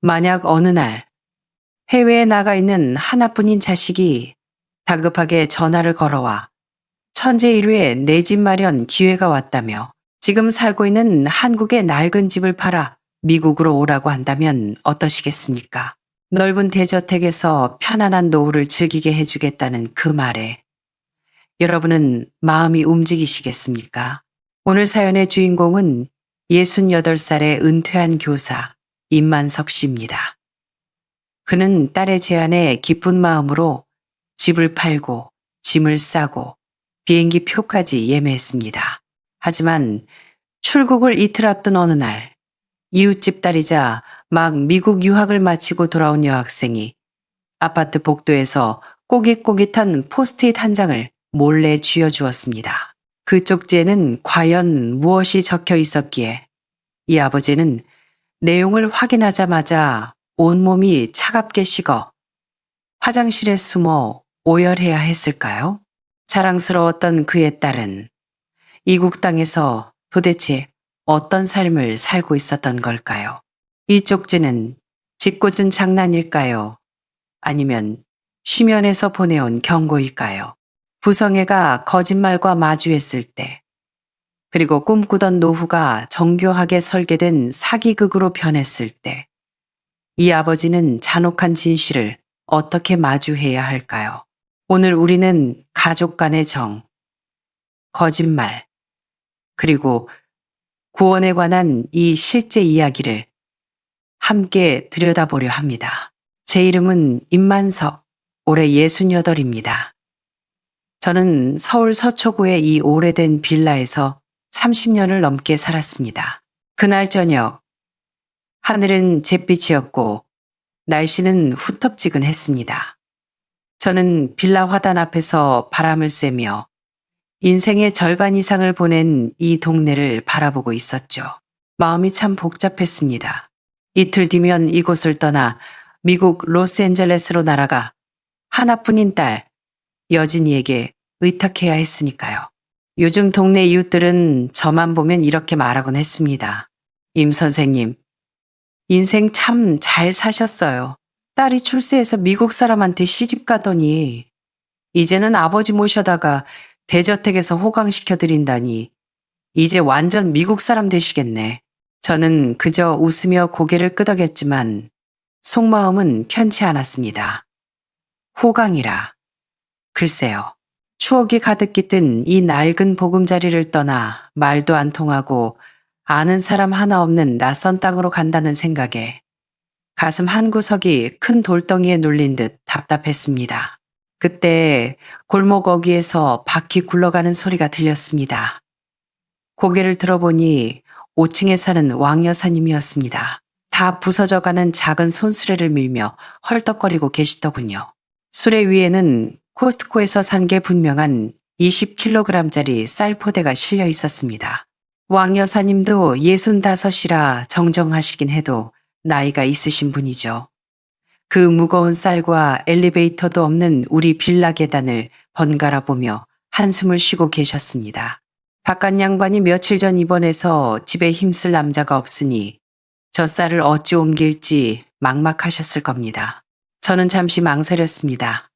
만약 어느 날 해외에 나가 있는 하나뿐인 자식이 다급하게 전화를 걸어와 천재일루의 내 집 마련 기회가 왔다며 지금 살고 있는 한국의 낡은 집을 팔아 미국으로 오라고 한다면 어떠시겠습니까? 넓은 대저택에서 편안한 노후를 즐기게 해주겠다는 그 말에 여러분은 마음이 움직이시겠습니까? 오늘 사연의 주인공은 68살의 은퇴한 교사 임만석 씨입니다. 그는 딸의 제안에 기쁜 마음으로 집을 팔고 짐을 싸고 비행기 표까지 예매했습니다. 하지만 출국을 이틀 앞둔 어느 날 이웃집 딸이자 막 미국 유학을 마치고 돌아온 여학생이 아파트 복도에서 꼬깃꼬깃한 포스트잇 한 장을 몰래 쥐어주었습니다. 그 쪽지에는 과연 무엇이 적혀 있었기에 이 아버지는 내용을 확인하자마자 온몸이 차갑게 식어 화장실에 숨어 오열해야 했을까요? 자랑스러웠던 그의 딸은 이국 땅에서 도대체 어떤 삶을 살고 있었던 걸까요? 이 쪽지는 짓궂은 장난일까요? 아니면 심연에서 보내온 경고일까요? 부성애가 거짓말과 마주했을 때, 그리고 꿈꾸던 노후가 정교하게 설계된 사기극으로 변했을 때, 이 아버지는 잔혹한 진실을 어떻게 마주해야 할까요? 오늘 우리는 가족 간의 정, 거짓말, 그리고 구원에 관한 이 실제 이야기를 함께 들여다보려 합니다. 제 이름은 임만석, 올해 68입니다. 저는 서울 서초구의 이 오래된 빌라에서 30년을 넘게 살았습니다. 그날 저녁, 하늘은 잿빛이었고 날씨는 후텁지근했습니다. 저는 빌라 화단 앞에서 바람을 쐬며 인생의 절반 이상을 보낸 이 동네를 바라보고 있었죠. 마음이 참 복잡했습니다. 이틀 뒤면 이곳을 떠나 미국 로스앤젤레스로 날아가 하나뿐인 딸 여진이에게 의탁해야 했으니까요. 요즘 동네 이웃들은 저만 보면 이렇게 말하곤 했습니다. 임 선생님, 인생 참 잘 사셨어요. 딸이 출세해서 미국 사람한테 시집 가더니 이제는 아버지 모셔다가 대저택에서 호강시켜드린다니 이제 완전 미국 사람 되시겠네. 저는 그저 웃으며 고개를 끄덕였지만 속마음은 편치 않았습니다. 호강이라. 글쎄요. 추억이 가득 깃든 이 낡은 보금자리를 떠나 말도 안 통하고 아는 사람 하나 없는 낯선 땅으로 간다는 생각에 가슴 한구석이 큰 돌덩이에 눌린 듯 답답했습니다. 그때 골목 어귀에서 바퀴 굴러가는 소리가 들렸습니다. 고개를 들어보니 5층에 사는 왕 여사님이었습니다. 다 부서져가는 작은 손수레를 밀며 헐떡거리고 계시더군요. 수레 위에는 코스트코에서 산 게 분명한 20kg짜리 쌀 포대가 실려 있었습니다. 왕 여사님도 65이라 정정하시긴 해도 나이가 있으신 분이죠. 그 무거운 쌀과 엘리베이터도 없는 우리 빌라 계단을 번갈아 보며 한숨을 쉬고 계셨습니다. 바깥 양반이 며칠 전 입원해서 집에 힘쓸 남자가 없으니 저 쌀을 어찌 옮길지 막막하셨을 겁니다. 저는 잠시 망설였습니다.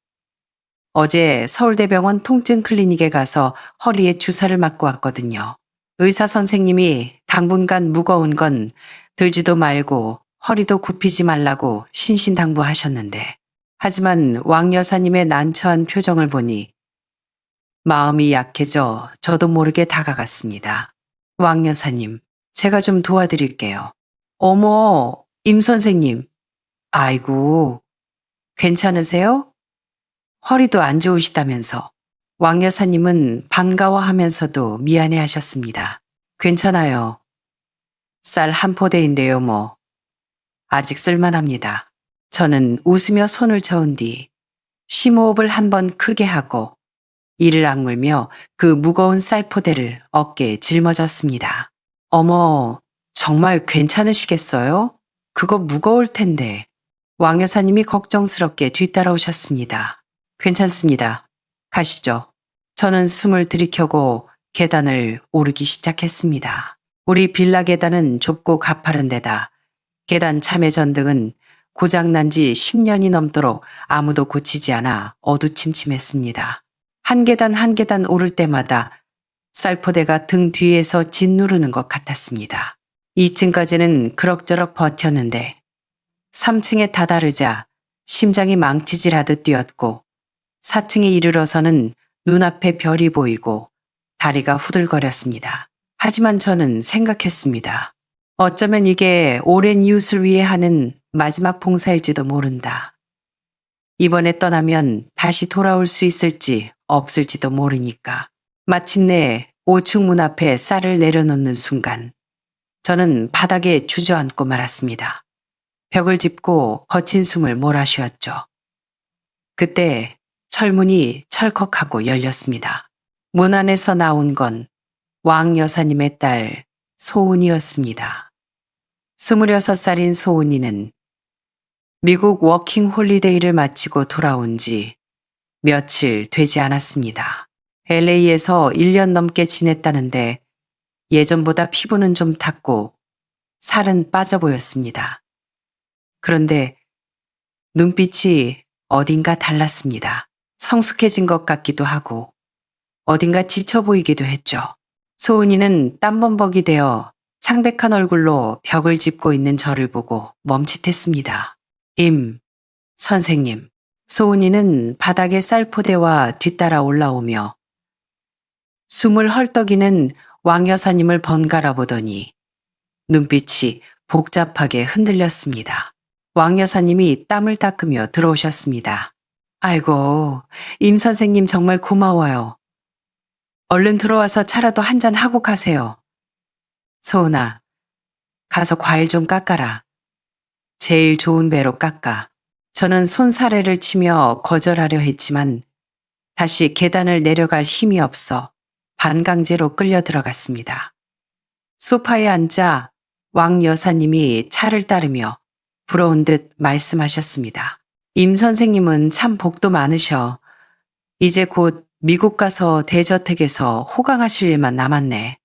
어제 서울대병원 통증 클리닉에 가서 허리에 주사를 맞고 왔거든요. 의사 선생님이 당분간 무거운 건 들지도 말고 허리도 굽히지 말라고 신신당부하셨는데, 하지만 왕 여사님의 난처한 표정을 보니 마음이 약해져 저도 모르게 다가갔습니다. 왕 여사님, 제가 좀 도와드릴게요. 어머, 임 선생님. 아이고, 괜찮으세요? 허리도 안 좋으시다면서. 왕 여사님은 반가워하면서도 미안해 하셨습니다. 괜찮아요. 쌀 한 포대인데요, 뭐. 아직 쓸만합니다. 저는 웃으며 손을 저은 뒤 심호흡을 한번 크게 하고 이를 악물며 그 무거운 쌀 포대를 어깨에 짊어졌습니다. 어머, 정말 괜찮으시겠어요? 그거 무거울 텐데. 왕 여사님이 걱정스럽게 뒤따라오셨습니다. 괜찮습니다. 가시죠. 저는 숨을 들이켜고 계단을 오르기 시작했습니다. 우리 빌라 계단은 좁고 가파른 데다 계단 참외 전등은 고장난 지 10년이 넘도록 아무도 고치지 않아 어두침침했습니다. 한 계단 한 계단 오를 때마다 쌀포대가 등 뒤에서 짓누르는 것 같았습니다. 2층까지는 그럭저럭 버텼는데 3층에 다다르자 심장이 망치질하듯 뛰었고 4층에 이르러서는 눈앞에 별이 보이고 다리가 후들거렸습니다. 하지만 저는 생각했습니다. 어쩌면 이게 오랜 이웃을 위해 하는 마지막 봉사일지도 모른다. 이번에 떠나면 다시 돌아올 수 있을지 없을지도 모르니까. 마침내 5층 문 앞에 쌀을 내려놓는 순간 저는 바닥에 주저앉고 말았습니다. 벽을 짚고 거친 숨을 몰아쉬었죠. 그때 철문이 철컥하고 열렸습니다. 문 안에서 나온 건 왕 여사님의 딸 소은이었습니다. 26살인 소은이는 미국 워킹 홀리데이를 마치고 돌아온 지 며칠 되지 않았습니다. LA에서 1년 넘게 지냈다는데 예전보다 피부는 좀 탔고 살은 빠져 보였습니다. 그런데 눈빛이 어딘가 달랐습니다. 성숙해진 것 같기도 하고 어딘가 지쳐 보이기도 했죠. 소은이는 땀범벅이 되어 창백한 얼굴로 벽을 짚고 있는 저를 보고 멈칫했습니다. 선생님. 소은이는 바닥에 쌀포대와 뒤따라 올라오며 숨을 헐떡이는 왕 여사님을 번갈아 보더니 눈빛이 복잡하게 흔들렸습니다. 왕 여사님이 땀을 닦으며 들어오셨습니다. 아이고, 임 선생님 정말 고마워요. 얼른 들어와서 차라도 한잔 하고 가세요. 소은아, 가서 과일 좀 깎아라. 제일 좋은 배로 깎아. 저는 손사래를 치며 거절하려 했지만 다시 계단을 내려갈 힘이 없어 반강제로 끌려 들어갔습니다. 소파에 앉아 왕 여사님이 차를 따르며 부러운 듯 말씀하셨습니다. 임 선생님은 참 복도 많으셔. 이제 곧 미국 가서 대저택에서 호강하실 일만 남았네.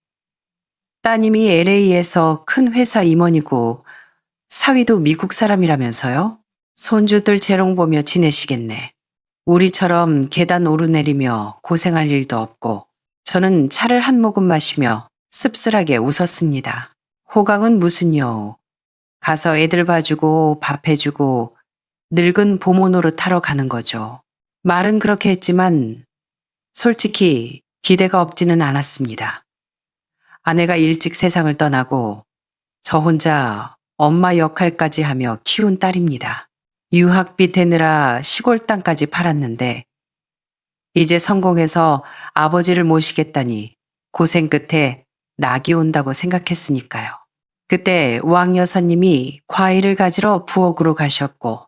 따님이 LA에서 큰 회사 임원이고 사위도 미국 사람이라면서요? 손주들 재롱 보며 지내시겠네. 우리처럼 계단 오르내리며 고생할 일도 없고. 저는 차를 한 모금 마시며 씁쓸하게 웃었습니다. 호강은 무슨요. 가서 애들 봐주고 밥 해주고 늙은 보모 노릇하러 가는 거죠. 말은 그렇게 했지만 솔직히 기대가 없지는 않았습니다. 아내가 일찍 세상을 떠나고 저 혼자 엄마 역할까지 하며 키운 딸입니다. 유학비 대느라 시골 땅까지 팔았는데 이제 성공해서 아버지를 모시겠다니 고생 끝에 낙이 온다고 생각했으니까요. 그때 왕 여사님이 과일을 가지러 부엌으로 가셨고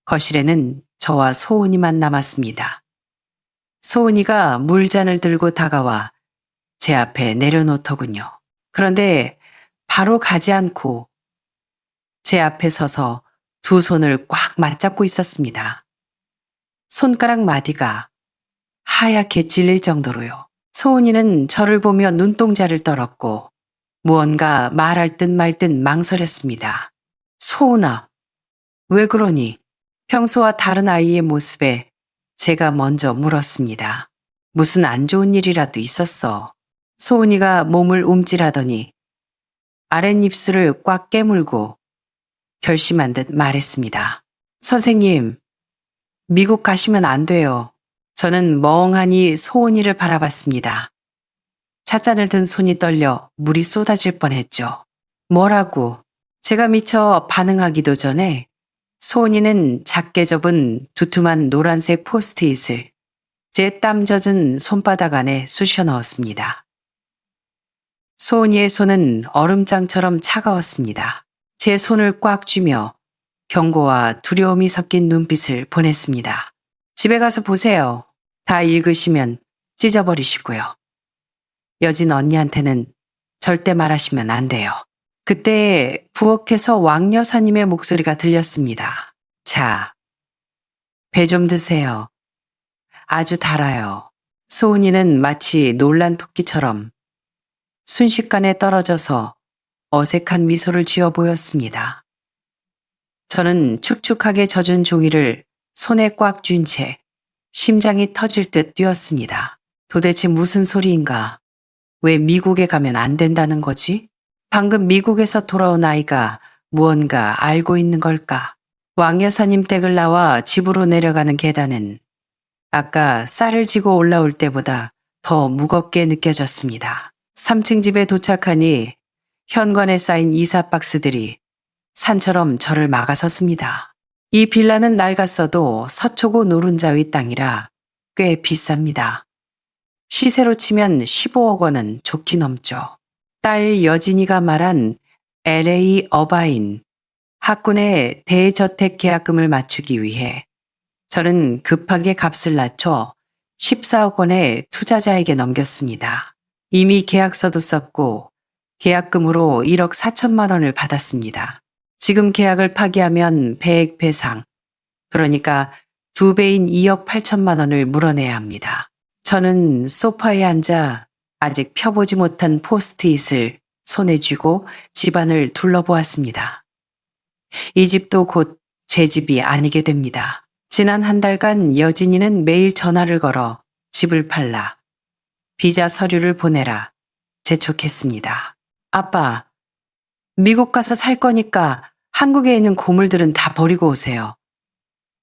거실에는 저와 소은이만 남았습니다. 소은이가 물잔을 들고 다가와 제 앞에 내려놓더군요. 그런데 바로 가지 않고 제 앞에 서서 두 손을 꽉 맞잡고 있었습니다. 손가락 마디가 하얗게 질릴 정도로요. 소은이는 저를 보며 눈동자를 떨었고 무언가 말할 듯 말 듯 망설였습니다. 소은아, 왜 그러니? 평소와 다른 아이의 모습에 제가 먼저 물었습니다. 무슨 안 좋은 일이라도 있었어. 소은이가 몸을 움찔하더니 아랫입술을 꽉 깨물고 결심한 듯 말했습니다. 선생님, 미국 가시면 안 돼요. 저는 멍하니 소은이를 바라봤습니다. 찻잔을 든 손이 떨려 물이 쏟아질 뻔했죠. 뭐라고? 제가 미처 반응하기도 전에 소은이는 작게 접은 두툼한 노란색 포스트잇을 제 땀 젖은 손바닥 안에 쑤셔 넣었습니다. 소은이의 손은 얼음장처럼 차가웠습니다. 제 손을 꽉 쥐며 경고와 두려움이 섞인 눈빛을 보냈습니다. 집에 가서 보세요. 다 읽으시면 찢어버리시고요. 여진 언니한테는 절대 말하시면 안 돼요. 그때 부엌에서 왕 여사님의 목소리가 들렸습니다. 자, 배 좀 드세요. 아주 달아요. 소은이는 마치 놀란 토끼처럼 순식간에 떨어져서 어색한 미소를 지어 보였습니다. 저는 축축하게 젖은 종이를 손에 꽉 쥔 채 심장이 터질 듯 뛰었습니다. 도대체 무슨 소리인가? 왜 미국에 가면 안 된다는 거지? 방금 미국에서 돌아온 아이가 무언가 알고 있는 걸까? 왕 여사님 댁을 나와 집으로 내려가는 계단은 아까 쌀을 지고 올라올 때보다 더 무겁게 느껴졌습니다. 3층 집에 도착하니 현관에 쌓인 이사 박스들이 산처럼 저를 막아섰습니다. 이 빌라는 낡았어도 서초구 노른자위 땅이라 꽤 비쌉니다. 시세로 치면 15억 원은 좋게 넘죠. 딸 여진이가 말한 LA 어바인 학군의 대저택 계약금을 맞추기 위해 저는 급하게 값을 낮춰 14억 원의 투자자에게 넘겼습니다. 이미 계약서도 썼고 계약금으로 1억 4천만 원을 받았습니다. 지금 계약을 파기하면 배액 배상, 그러니까 2배인 2억 8천만 원을 물어내야 합니다. 저는 소파에 앉아 아직 펴보지 못한 포스트잇을 손에 쥐고 집안을 둘러보았습니다. 이 집도 곧 제 집이 아니게 됩니다. 지난 한 달간 여진이는 매일 전화를 걸어 집을 팔라, 비자 서류를 보내라 재촉했습니다. 아빠, 미국 가서 살 거니까 한국에 있는 고물들은 다 버리고 오세요.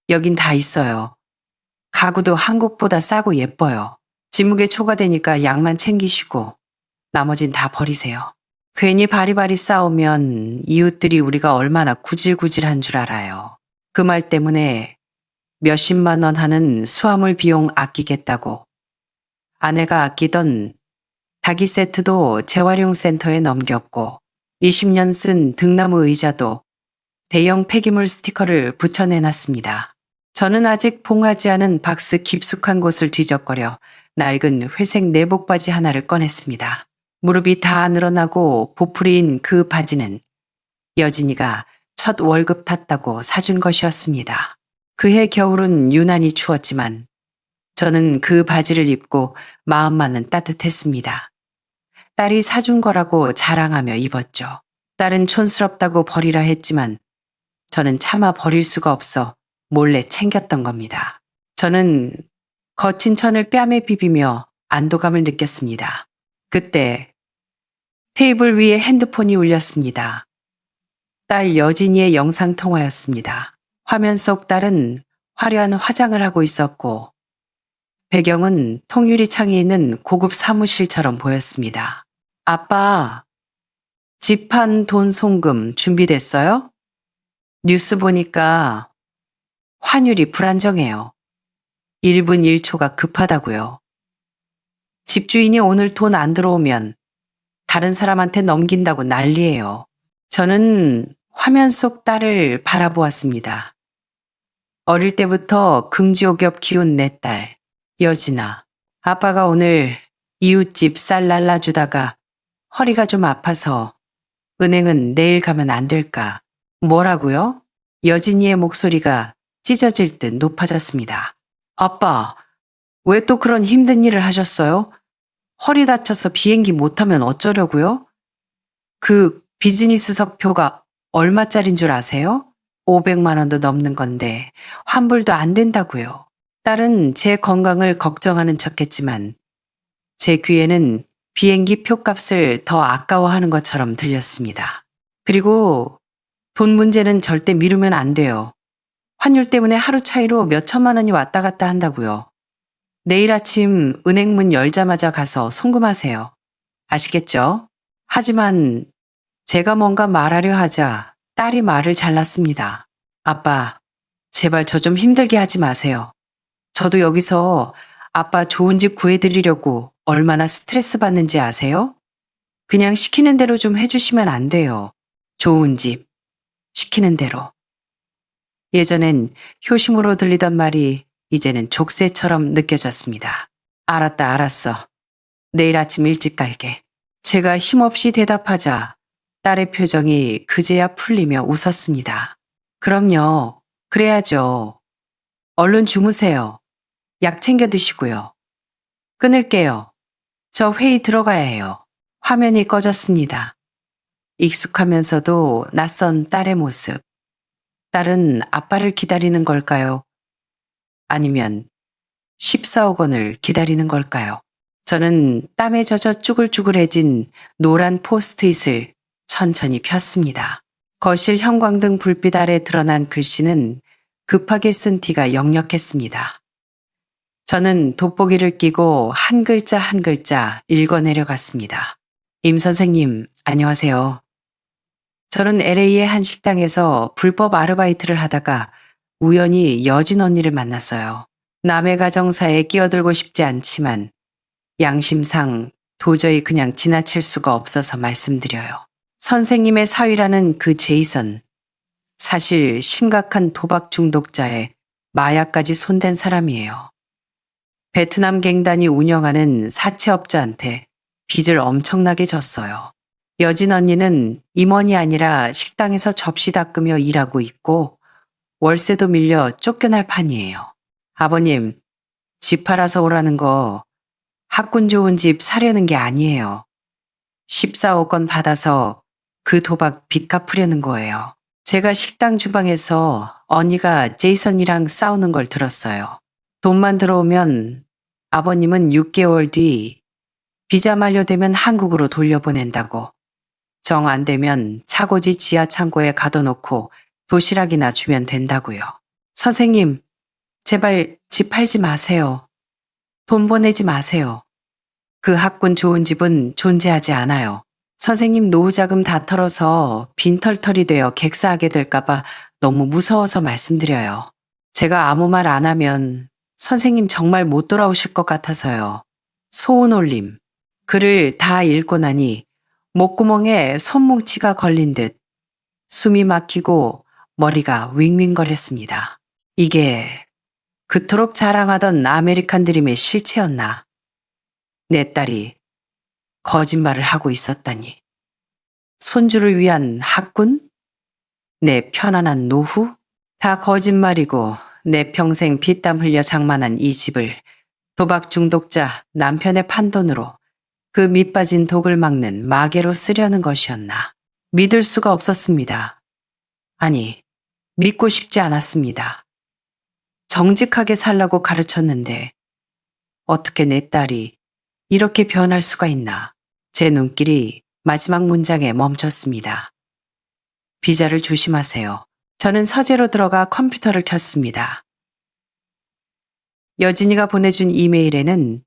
여긴 다 있어요. 가구도 한국보다 싸고 예뻐요. 집무게 초과되니까 양만 챙기시고 나머진 다 버리세요. 괜히 바리바리 싸우면 이웃들이 우리가 얼마나 구질구질한 줄 알아요. 그 말 때문에 몇십만 원 하는 수화물 비용 아끼겠다고 아내가 아끼던 닭이 세트도 재활용 센터에 넘겼고 20년 쓴 등나무 의자도 대형 폐기물 스티커를 붙여내놨습니다. 저는 아직 봉하지 않은 박스 깊숙한 곳을 뒤적거려 낡은 회색 내복 바지 하나를 꺼냈습니다. 무릎이 다 늘어나고 보풀이인 그 바지는 여진이가 첫 월급 탔다고 사준 것이었습니다. 그해 겨울은 유난히 추웠지만 저는 그 바지를 입고 마음만은 따뜻했습니다. 딸이 사준 거라고 자랑하며 입었죠. 딸은 촌스럽다고 버리라 했지만 저는 차마 버릴 수가 없어 몰래 챙겼던 겁니다. 저는 거친 천을 뺨에 비비며 안도감을 느꼈습니다. 그때 테이블 위에 핸드폰이 울렸습니다. 딸 여진이의 영상통화였습니다. 화면 속 딸은 화려한 화장을 하고 있었고 배경은 통유리 창이 있는 고급 사무실처럼 보였습니다. 아빠, 집한 돈 송금 준비됐어요? 뉴스 보니까 환율이 불안정해요. 1분 1초가 급하다고요. 집주인이 오늘 돈 안 들어오면 다른 사람한테 넘긴다고 난리예요. 저는 화면 속 딸을 바라보았습니다. 어릴 때부터 금지옥엽 키운 내 딸, 여진아. 아빠가 오늘 이웃집 쌀 날라주다가 허리가 좀 아파서 은행은 내일 가면 안 될까? 뭐라고요? 여진이의 목소리가 찢어질 듯 높아졌습니다. 아빠, 왜 또 그런 힘든 일을 하셨어요? 허리 다쳐서 비행기 못 타면 어쩌려고요? 그 비즈니스석 표가 얼마짜린 줄 아세요? 500만 원도 넘는 건데 환불도 안 된다고요. 딸은 제 건강을 걱정하는 척했지만 제 귀에는 비행기 표값을 더 아까워하는 것처럼 들렸습니다. 그리고 돈 문제는 절대 미루면 안 돼요. 환율 때문에 하루 차이로 몇 천만 원이 왔다 갔다 한다고요. 내일 아침 은행 문 열자마자 가서 송금하세요. 아시겠죠? 하지만 제가 뭔가 말하려 하자 딸이 말을 잘랐습니다. 아빠, 제발 저 좀 힘들게 하지 마세요. 저도 여기서 아빠 좋은 집 구해드리려고 얼마나 스트레스 받는지 아세요? 그냥 시키는 대로 좀 해주시면 안 돼요. 좋은 집, 시키는 대로. 예전엔 효심으로 들리던 말이 이제는 족쇄처럼 느껴졌습니다. 알았다, 알았어. 내일 아침 일찍 갈게. 제가 힘없이 대답하자 딸의 표정이 그제야 풀리며 웃었습니다. 그럼요. 그래야죠. 얼른 주무세요. 약 챙겨 드시고요. 끊을게요. 저 회의 들어가야 해요. 화면이 꺼졌습니다. 익숙하면서도 낯선 딸의 모습. 딸은 아빠를 기다리는 걸까요? 아니면 14억 원을 기다리는 걸까요? 저는 땀에 젖어 쭈글쭈글해진 노란 포스트잇을 천천히 폈습니다. 거실 형광등 불빛 아래 드러난 글씨는 급하게 쓴 티가 역력했습니다. 저는 돋보기를 끼고 한 글자 한 글자 읽어내려갔습니다. 임 선생님, 안녕하세요. 저는 LA의 한 식당에서 불법 아르바이트를 하다가 우연히 여진 언니를 만났어요. 남의 가정사에 끼어들고 싶지 않지만 양심상 도저히 그냥 지나칠 수가 없어서 말씀드려요. 선생님의 사위라는 그 제이선, 사실 심각한 도박 중독자에 마약까지 손댄 사람이에요. 베트남 갱단이 운영하는 사채업자한테 빚을 엄청나게 졌어요. 여진 언니는 임원이 아니라 식당에서 접시 닦으며 일하고 있고 월세도 밀려 쫓겨날 판이에요. 아버님, 집 팔아서 오라는 거 학군 좋은 집 사려는 게 아니에요. 14억 원 받아서 그 도박 빚 갚으려는 거예요. 제가 식당 주방에서 언니가 제이선이랑 싸우는 걸 들었어요. 돈만 들어오면 아버님은 6개월 뒤 비자 만료되면 한국으로 돌려보낸다고. 정 안 되면 차고지 지하 창고에 가둬놓고 도시락이나 주면 된다고요. 선생님, 제발 집 팔지 마세요. 돈 보내지 마세요. 그 학군 좋은 집은 존재하지 않아요. 선생님 노후자금 다 털어서 빈털털이 되어 객사하게 될까봐 너무 무서워서 말씀드려요. 제가 아무 말 안 하면 선생님 정말 못 돌아오실 것 같아서요. 소원 올림. 글을 다 읽고 나니 목구멍에 손뭉치가 걸린 듯 숨이 막히고 머리가 윙윙거렸습니다. 이게 그토록 자랑하던 아메리칸 드림의 실체였나. 내 딸이 거짓말을 하고 있었다니. 손주를 위한 학군? 내 편안한 노후? 다 거짓말이고 내 평생 피땀 흘려 장만한 이 집을 도박 중독자 남편의 판돈으로 그 밑빠진 독을 막는 마개로 쓰려는 것이었나. 믿을 수가 없었습니다. 아니, 믿고 싶지 않았습니다. 정직하게 살라고 가르쳤는데 어떻게 내 딸이 이렇게 변할 수가 있나. 제 눈길이 마지막 문장에 멈췄습니다. 비자를 조심하세요. 저는 서재로 들어가 컴퓨터를 켰습니다. 여진이가 보내준 이메일에는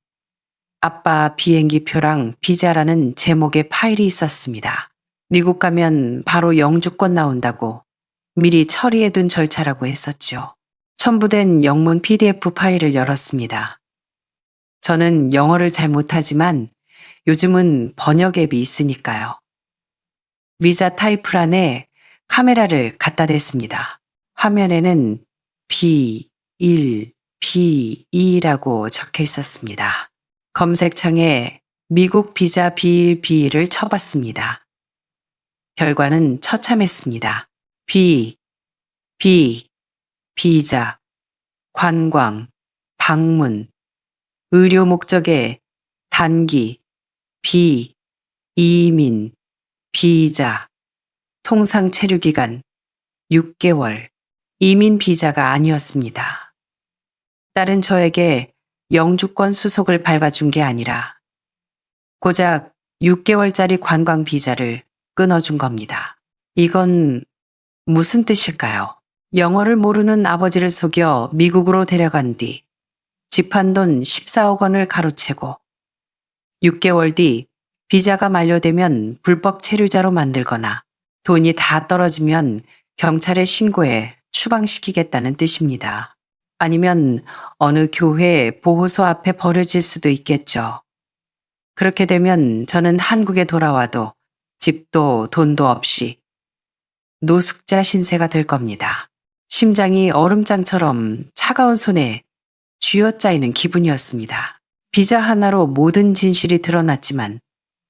아빠 비행기표랑 비자라는 제목의 파일이 있었습니다. 미국 가면 바로 영주권 나온다고 미리 처리해둔 절차라고 했었죠. 첨부된 영문 PDF 파일을 열었습니다. 저는 영어를 잘 못하지만 요즘은 번역 앱이 있으니까요. 비자 타입란에 카메라를 갖다 댔습니다. 화면에는 B1, B2라고 적혀 있었습니다. 검색창에 미국 비자 B1, B2를 쳐봤습니다. 결과는 처참했습니다. B, 비자, 관광, 방문, 의료 목적의 단기, 이민, 비자, 통상 체류 기간 6개월, 이민 비자가 아니었습니다. 딸은 저에게 영주권 수속을 밟아준 게 아니라 고작 6개월짜리 관광 비자를 끊어준 겁니다. 이건 무슨 뜻일까요? 영어를 모르는 아버지를 속여 미국으로 데려간 뒤 집 한 돈 14억 원을 가로채고 6개월 뒤 비자가 만료되면 불법 체류자로 만들거나 돈이 다 떨어지면 경찰에 신고해 추방시키겠다는 뜻입니다. 아니면 어느 교회 보호소 앞에 버려질 수도 있겠죠. 그렇게 되면 저는 한국에 돌아와도 집도 돈도 없이 노숙자 신세가 될 겁니다. 심장이 얼음장처럼 차가운 손에 쥐어짜이는 기분이었습니다. 비자 하나로 모든 진실이 드러났지만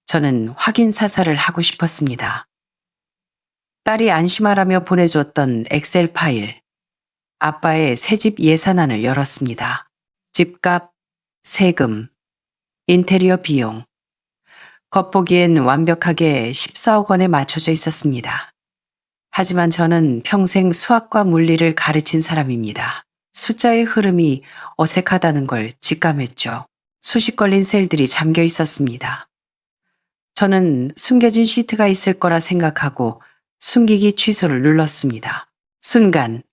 저는 확인 사살을 하고 싶었습니다. 딸이 안심하라며 보내줬던 엑셀 파일, 아빠의 새집 예산안을 열었습니다. 집값, 세금, 인테리어 비용, 겉보기엔 완벽하게 14억 원에 맞춰져 있었습니다. 하지만 저는 평생 수학과 물리를 가르친 사람입니다. 숫자의 흐름이 어색하다는 걸 직감했죠. 수십 걸린 셀들이 잠겨 있었습니다. 저는 숨겨진 시트가 있을 거라 생각하고 숨기기 취소를 눌렀습니다. 순간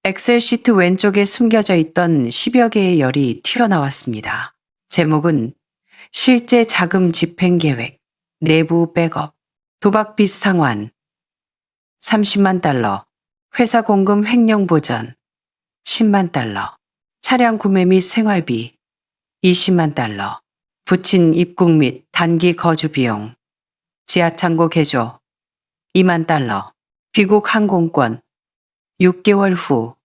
엑셀 시트 왼쪽에 숨겨져 있던 10여 개의 열이 튀어나왔습니다. 제목은 실제 자금 집행 계획, 내부 백업, 도박 비상환, 30만 달러, 회사 공금 횡령 보전, 10만 달러, 차량 구매 및 생활비, 20만 달러, 부친 입국 및 단기 거주 비용, 지하창고 개조, 2만 달러, 귀국 항공권, 6개월 후,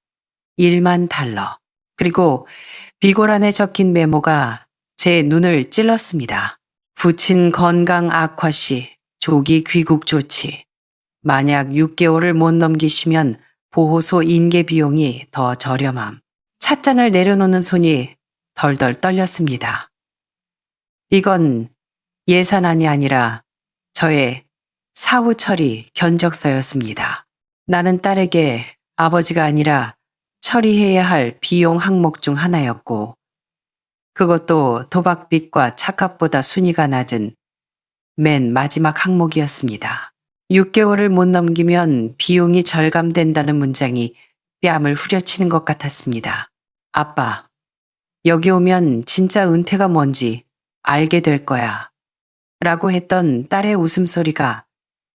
1만 달러. 그리고 비고란에 적힌 메모가 제 눈을 찔렀습니다. 부친 건강 악화 시 조기 귀국 조치. 만약 6개월을 못 넘기시면 보호소 인계 비용이 더 저렴함. 찻잔을 내려놓는 손이 덜덜 떨렸습니다. 이건 예산안이 아니라 저의 사후 처리 견적서였습니다. 나는 딸에게 아버지가 아니라 처리해야 할 비용 항목 중 하나였고, 그것도 도박빚과 착각보다 순위가 낮은 맨 마지막 항목이었습니다. 6개월을 못 넘기면 비용이 절감된다는 문장이 뺨을 후려치는 것 같았습니다. 아빠, 여기 오면 진짜 은퇴가 뭔지 알게 될 거야. 라고 했던 딸의 웃음소리가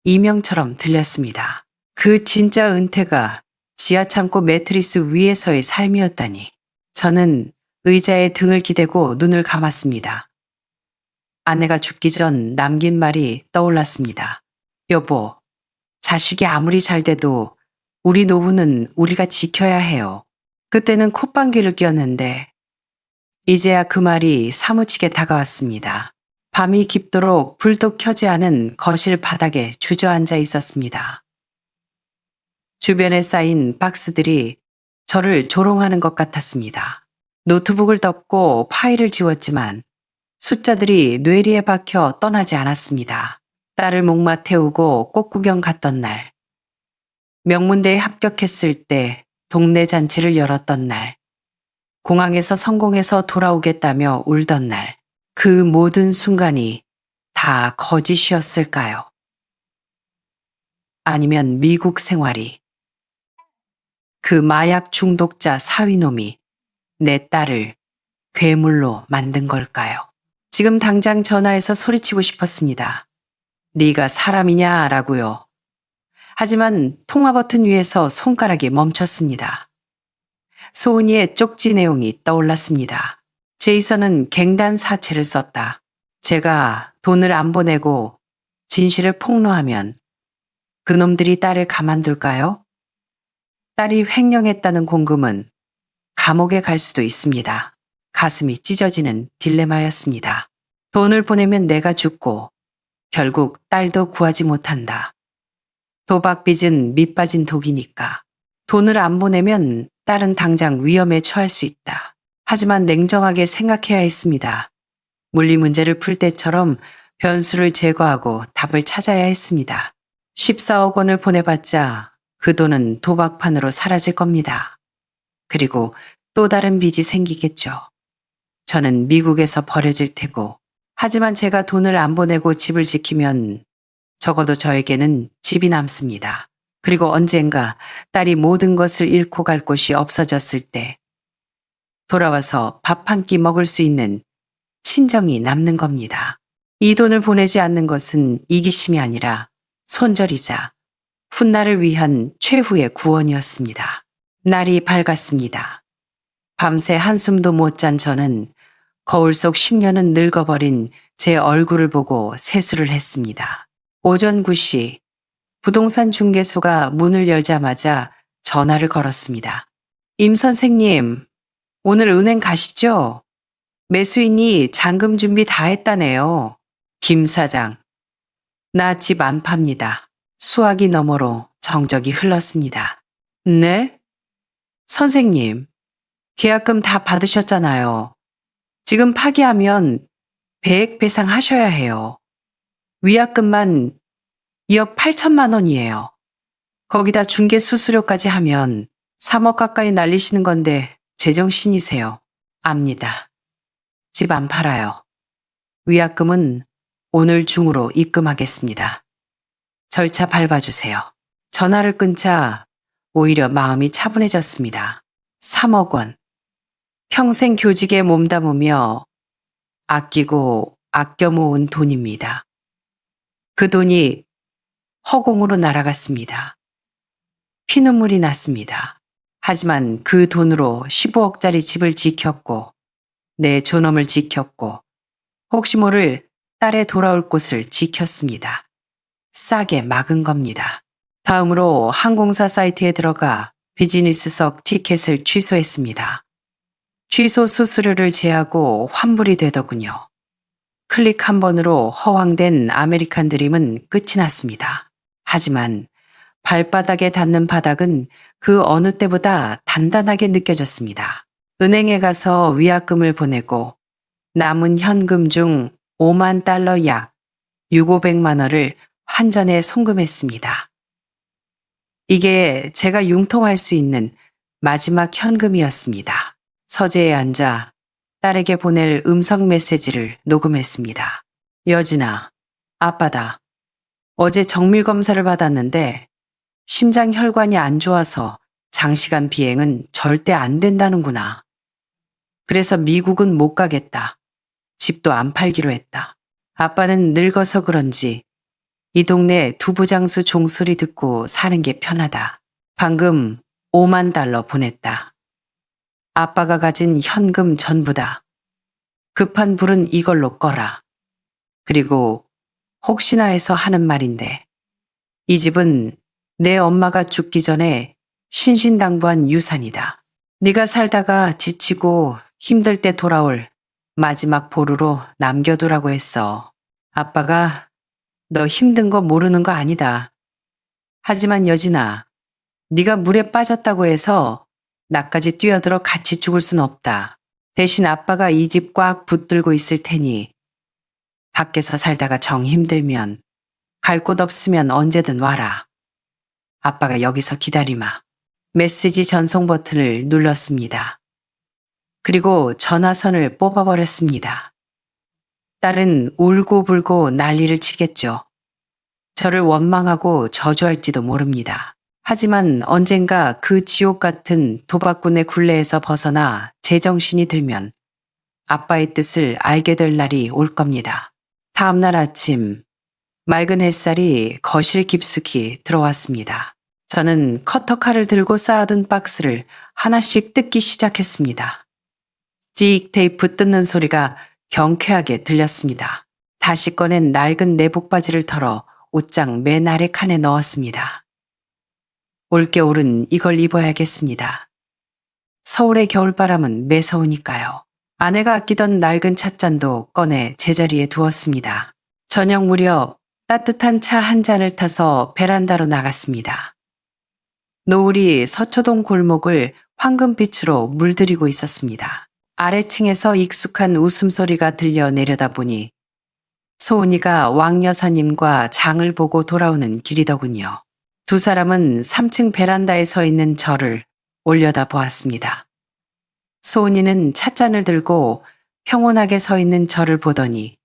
이명처럼 들렸습니다. 그 진짜 은퇴가 지하창고 매트리스 위에서의 삶이었다니. 저는 의자에 등을 기대고 눈을 감았습니다. 아내가 죽기 전 남긴 말이 떠올랐습니다. 여보, 자식이 아무리 잘 돼도 우리 노후는 우리가 지켜야 해요. 그때는 콧방귀를 뀌었는데 이제야 그 말이 사무치게 다가왔습니다. 밤이 깊도록 불도 켜지 않은 거실 바닥에 주저앉아 있었습니다. 주변에 쌓인 박스들이 저를 조롱하는 것 같았습니다. 노트북을 덮고 파일을 지웠지만 숫자들이 뇌리에 박혀 떠나지 않았습니다. 딸을 목마 태우고 꽃구경 갔던 날, 명문대에 합격했을 때 동네 잔치를 열었던 날, 공항에서 성공해서 돌아오겠다며 울던 날, 그 모든 순간이 다 거짓이었을까요? 아니면 미국 생활이, 그 마약 중독자 사위놈이 내 딸을 괴물로 만든 걸까요? 지금 당장 전화해서 소리치고 싶었습니다. 네가 사람이냐 라고요. 하지만 통화 버튼 위에서 손가락이 멈췄습니다. 소은이의 쪽지 내용이 떠올랐습니다. 제이슨은 갱단 사채를 썼다. 제가 돈을 안 보내고 진실을 폭로하면 그놈들이 딸을 가만둘까요? 딸이 횡령했다는 공금은 감옥에 갈 수도 있습니다. 가슴이 찢어지는 딜레마였습니다. 돈을 보내면 내가 죽고 결국 딸도 구하지 못한다. 도박빚은 밑빠진 독이니까. 돈을 안 보내면 딸은 당장 위험에 처할 수 있다. 하지만 냉정하게 생각해야 했습니다. 물리 문제를 풀 때처럼 변수를 제거하고 답을 찾아야 했습니다. 14억 원을 보내봤자 그 돈은 도박판으로 사라질 겁니다. 그리고 또 다른 빚이 생기겠죠. 저는 미국에서 버려질 테고, 하지만 제가 돈을 안 보내고 집을 지키면 적어도 저에게는 집이 남습니다. 그리고 언젠가 딸이 모든 것을 잃고 갈 곳이 없어졌을 때 돌아와서 밥 한 끼 먹을 수 있는 친정이 남는 겁니다. 이 돈을 보내지 않는 것은 이기심이 아니라 손절이자 훗날을 위한 최후의 구원이었습니다. 날이 밝았습니다. 밤새 한숨도 못 잔 저는 거울 속 10년은 늙어버린 제 얼굴을 보고 세수를 했습니다. 오전 9시 부동산 중개소가 문을 열자마자 전화를 걸었습니다. 임 선생님, 오늘 은행 가시죠? 매수인이 잔금 준비 다 했다네요. 김 사장, 나 집 안 팝니다. 수화기 너머로 정적이 흘렀습니다. 네? 선생님, 계약금 다 받으셨잖아요. 지금 파기하면 배액 배상하셔야 해요. 위약금만 2억 8천만 원이에요. 거기다 중개 수수료까지 하면 3억 가까이 날리시는 건데 제정신이세요. 압니다. 집 안 팔아요. 위약금은 오늘 중으로 입금하겠습니다. 절차 밟아주세요. 전화를 끊자 오히려 마음이 차분해졌습니다. 3억 원. 평생 교직에 몸담으며 아끼고 아껴 모은 돈입니다. 그 돈이 허공으로 날아갔습니다. 피눈물이 났습니다. 하지만 그 돈으로 15억짜리 집을 지켰고 내 존엄을 지켰고 혹시 모를 딸의 돌아올 곳을 지켰습니다. 싸게 막은 겁니다. 다음으로 항공사 사이트에 들어가 비즈니스석 티켓을 취소했습니다. 취소 수수료를 제하고 환불이 되더군요. 클릭 한 번으로 허황된 아메리칸 드림은 끝이 났습니다. 하지만 발바닥에 닿는 바닥은 그 어느 때보다 단단하게 느껴졌습니다. 은행에 가서 위약금을 보내고 남은 현금 중 5만 달러 약 6,500만 원을 환전에 송금했습니다. 이게 제가 융통할 수 있는 마지막 현금이었습니다. 서재에 앉아 딸에게 보낼 음성 메시지를 녹음했습니다. 여진아, 아빠다. 어제 정밀 검사를 받았는데 심장 혈관이 안 좋아서 장시간 비행은 절대 안 된다는구나. 그래서 미국은 못 가겠다. 집도 안 팔기로 했다. 아빠는 늙어서 그런지 이 동네 두부장수 종소리 듣고 사는 게 편하다. 방금 5만 달러 보냈다. 아빠가 가진 현금 전부다. 급한 불은 이걸로 꺼라. 그리고 혹시나 해서 하는 말인데 이 집은 내 엄마가 죽기 전에 신신당부한 유산이다. 네가 살다가 지치고 힘들 때 돌아올 마지막 보루로 남겨두라고 했어. 아빠가 너 힘든 거 모르는 거 아니다. 하지만 여진아, 네가 물에 빠졌다고 해서 나까지 뛰어들어 같이 죽을 순 없다. 대신 아빠가 이 집 꽉 붙들고 있을 테니 밖에서 살다가 정 힘들면 갈 곳 없으면 언제든 와라. 아빠가 여기서 기다리마. 메시지 전송 버튼을 눌렀습니다. 그리고 전화선을 뽑아버렸습니다. 딸은 울고불고 난리를 치겠죠. 저를 원망하고 저주할지도 모릅니다. 하지만 언젠가 그 지옥 같은 도박꾼의 굴레에서 벗어나 제정신이 들면 아빠의 뜻을 알게 될 날이 올 겁니다. 다음 날 아침 맑은 햇살이 거실 깊숙이 들어왔습니다. 저는 커터칼을 들고 쌓아둔 박스를 하나씩 뜯기 시작했습니다. 찍 테이프 뜯는 소리가 경쾌하게 들렸습니다. 다시 꺼낸 낡은 내복 바지를 털어 옷장 맨 아래 칸에 넣었습니다. 올겨울은 이걸 입어야겠습니다. 서울의 겨울바람은 매서우니까요. 아내가 아끼던 낡은 찻잔도 꺼내 제자리에 두었습니다. 저녁 무렵 따뜻한 차 한 잔을 타서 베란다로 나갔습니다. 노을이 서초동 골목을 황금빛으로 물들이고 있었습니다. 아래층에서 익숙한 웃음소리가 들려 내려다보니 소은이가 왕 여사님과 장을 보고 돌아오는 길이더군요. 두 사람은 3층 베란다에 서 있는 저를 올려다 보았습니다. 소은이는 찻잔을 들고 평온하게 서 있는 저를 보더니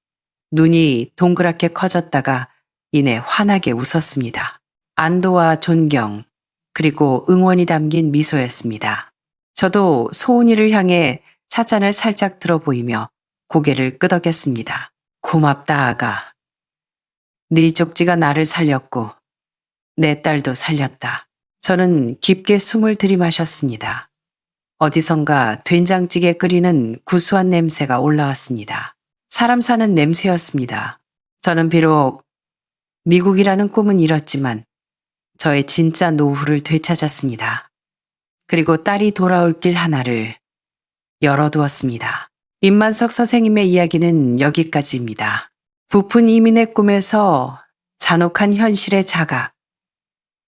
눈이 동그랗게 커졌다가 이내 환하게 웃었습니다. 안도와 존경 그리고 응원이 담긴 미소였습니다. 저도 소은이를 향해 찻잔을 살짝 들어 보이며 고개를 끄덕였습니다. 고맙다 아가. 네 쪽지가 나를 살렸고 내 딸도 살렸다. 저는 깊게 숨을 들이마셨습니다. 어디선가 된장찌개 끓이는 구수한 냄새가 올라왔습니다. 사람 사는 냄새였습니다. 저는 비록 미국이라는 꿈은 잃었지만 저의 진짜 노후를 되찾았습니다. 그리고 딸이 돌아올 길 하나를 열어두었습니다. 임만석 선생님의 이야기는 여기까지입니다. 부푼 이민의 꿈에서 잔혹한 현실의 자각,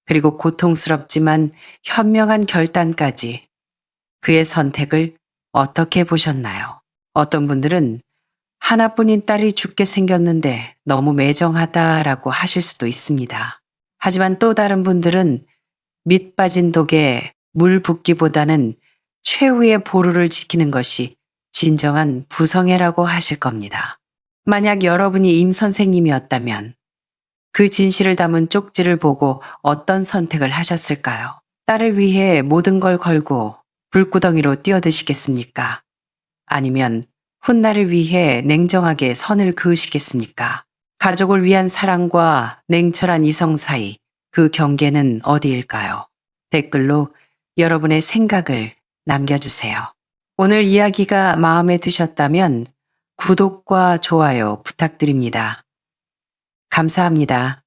그리고 고통스럽지만 현명한 결단까지 그의 선택을 어떻게 보셨나요? 어떤 분들은 하나뿐인 딸이 죽게 생겼는데 너무 매정하다라고 하실 수도 있습니다. 하지만 또 다른 분들은 밑 빠진 독에 물 붓기보다는 최후의 보루를 지키는 것이 진정한 부성애라고 하실 겁니다. 만약 여러분이 임 선생님이었다면 그 진실을 담은 쪽지를 보고 어떤 선택을 하셨을까요? 딸을 위해 모든 걸 걸고 불구덩이로 뛰어드시겠습니까? 아니면 훗날을 위해 냉정하게 선을 그으시겠습니까? 가족을 위한 사랑과 냉철한 이성 사이 그 경계는 어디일까요? 댓글로 여러분의 생각을 남겨주세요. 오늘 이야기가 마음에 드셨다면 구독과 좋아요 부탁드립니다. 감사합니다.